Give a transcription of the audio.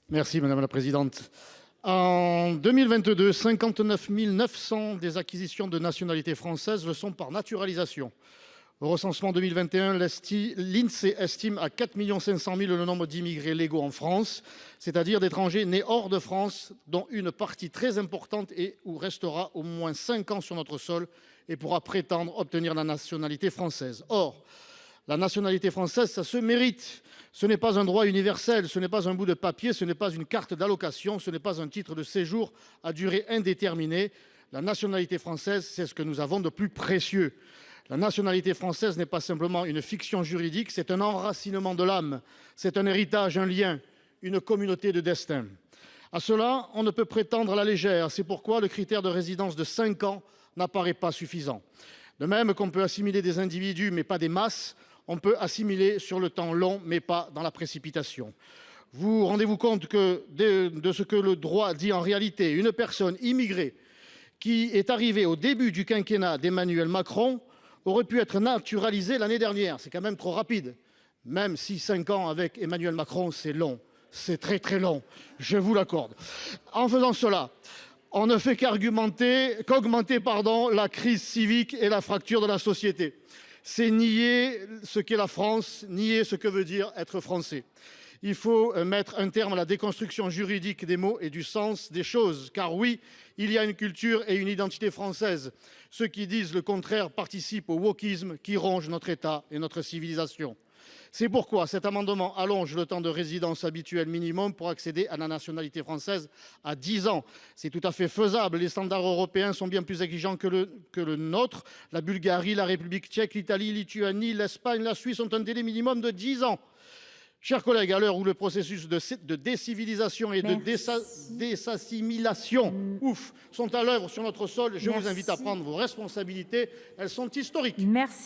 Merci madame la présidente. En 2022, 59 900 des acquisitions de nationalité française le sont par naturalisation. Au recensement 2021, l'Insee estime à 4 500 000 le nombre d'immigrés légaux en France, c'est-à-dire d'étrangers nés hors de France, dont une partie très importante est ou restera au moins 5 ans sur notre sol et pourra prétendre obtenir la nationalité française. Or, la nationalité française, ça se mérite. Ce n'est pas un droit universel, ce n'est pas un bout de papier, ce n'est pas une carte d'allocation, ce n'est pas un titre de séjour à durée indéterminée. La nationalité française, c'est ce que nous avons de plus précieux. La nationalité française n'est pas simplement une fiction juridique, c'est un enracinement de l'âme, c'est un héritage, un lien, une communauté de destin. À cela, on ne peut prétendre à la légère. C'est pourquoi le critère de résidence de 5 ans n'apparaît pas suffisant. De même qu'on peut assimiler des individus, mais pas des masses, on peut assimiler sur le temps long, mais pas dans la précipitation. Vous rendez-vous compte de ce que le droit dit en réalité? Une personne immigrée qui est arrivée au début du quinquennat d'Emmanuel Macron aurait pu être naturalisée l'année dernière. C'est quand même trop rapide, même si 5 ans avec Emmanuel Macron, c'est long. C'est très très long, je vous l'accorde. En faisant cela, on ne fait qu'augmenter la crise civique et la fracture de la société. C'est nier ce qu'est la France, nier ce que veut dire être français. Il faut mettre un terme à la déconstruction juridique des mots et du sens des choses. Car oui, il y a une culture et une identité française. Ceux qui disent le contraire participent au wokisme qui ronge notre État et notre civilisation. C'est pourquoi cet amendement allonge le temps de résidence habituel minimum pour accéder à la nationalité française à 10 ans. C'est tout à fait faisable. Les standards européens sont bien plus exigeants que le nôtre. La Bulgarie, la République tchèque, l'Italie, la Lituanie, l'Espagne, la Suisse ont un délai minimum de 10 ans. Chers collègues, à l'heure où le processus de décivilisation et de désassimilation sont à l'œuvre sur notre sol, je vous invite à prendre vos responsabilités. Elles sont historiques. Merci.